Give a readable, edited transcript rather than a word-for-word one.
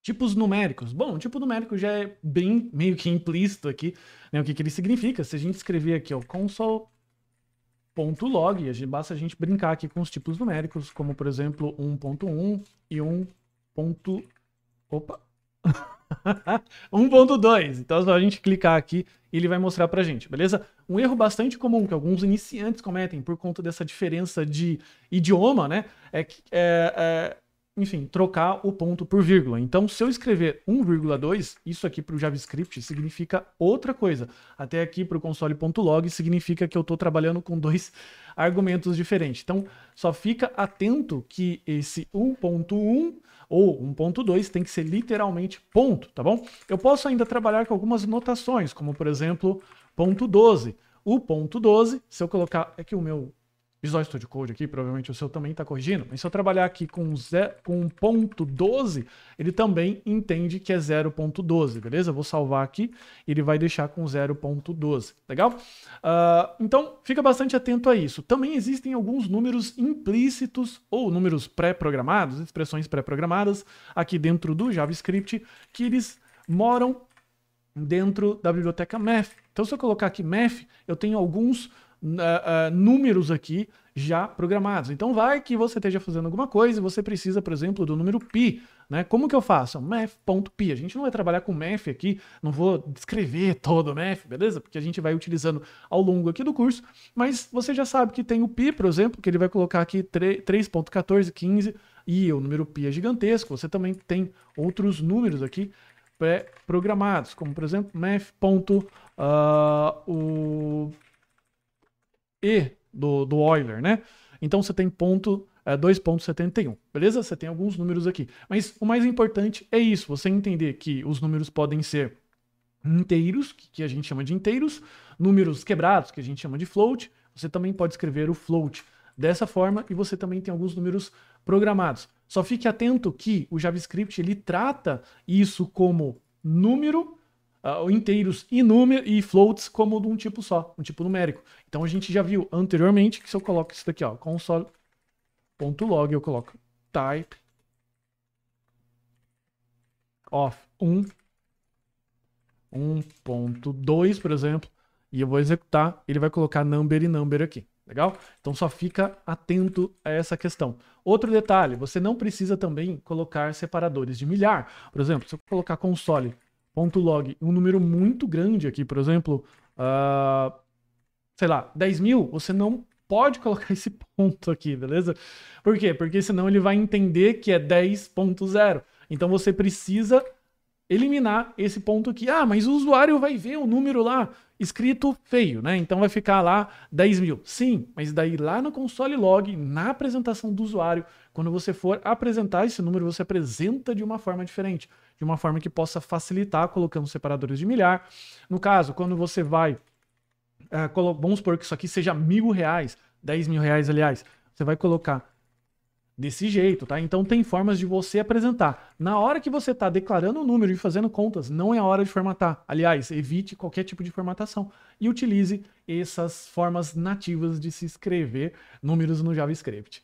Tipos numéricos. Bom, o tipo numérico já é bem meio que implícito aqui, né? O que ele significa. Se a gente escrever aqui, ó, console.log, basta a gente brincar aqui com os tipos numéricos, como por exemplo 1.1 e 1. Opa! 1.2. Então é só a gente clicar aqui e ele vai mostrar pra gente, beleza? Um erro bastante comum que alguns iniciantes cometem por conta dessa diferença de idioma, né? Enfim, trocar o ponto por vírgula. Então, se eu escrever 1,2, isso aqui para o JavaScript significa outra coisa. Até aqui para o console.log significa que eu estou trabalhando com dois argumentos diferentes. Então, só fica atento que esse 1.1 ou 1.2 tem que ser literalmente ponto, tá bom? Eu posso ainda trabalhar com algumas notações, como por exemplo, ponto 12. O ponto 12, se eu colocar... É que o meu Visual Studio Code aqui, provavelmente o seu também está corrigindo, mas se eu trabalhar aqui com ponto 12, ele também entende que é 0.12, beleza? Eu vou salvar aqui e ele vai deixar com 0.12, legal? Então, fica bastante atento a isso. Também existem alguns números implícitos ou números pré-programados, expressões pré-programadas aqui dentro do JavaScript, que eles moram dentro da biblioteca math. Então, se eu colocar aqui math, eu tenho alguns números aqui já programados. Então vai que você esteja fazendo alguma coisa e você precisa, por exemplo, do número pi, né? Como que eu faço? Math.pi. A gente não vai trabalhar com math aqui, não vou descrever todo o math, beleza? Porque a gente vai utilizando ao longo aqui do curso, mas você já sabe que tem o pi, por exemplo, que ele vai colocar aqui 3.1415 e o número pi é gigantesco. Você também tem outros números aqui pré-programados, como por exemplo, E do Euler, né? Então você tem 2.71, beleza? Você tem alguns números aqui. Mas o mais importante é isso, você entender que os números podem ser inteiros, que a gente chama de inteiros, números quebrados, que a gente chama de float. Você também pode escrever o float dessa forma e você também tem alguns números programados. Só fique atento que o JavaScript ele trata isso como número, inteiros e floats como de um tipo só, um tipo numérico. Então a gente já viu anteriormente que se eu coloco isso daqui, ó, console.log, eu coloco type of 1.2, por exemplo, e eu vou executar, ele vai colocar number e number aqui. Legal? Então só fica atento a essa questão. Outro detalhe, você não precisa também colocar separadores de milhar. Por exemplo, se eu colocar console.log um número muito grande aqui, por exemplo, sei lá, 10.000, você não pode colocar esse ponto aqui, beleza? Por quê? Porque senão ele vai entender que é 10.0. Então você precisa eliminar esse ponto aqui. Ah, mas o usuário vai ver o número lá escrito feio, né? Então vai ficar lá 10.000. Sim, mas daí lá no console log, na apresentação do usuário, quando você for apresentar esse número, você apresenta de uma forma diferente, de uma forma que possa facilitar colocando separadores de milhar. No caso, quando você vai vamos supor que isso aqui seja R$1.000, 10.000 reais, aliás, você vai colocar desse jeito, tá? Então tem formas de você apresentar. Na hora que você está declarando o número e fazendo contas, não é a hora de formatar. Aliás, evite qualquer tipo de formatação e utilize essas formas nativas de se escrever números no JavaScript.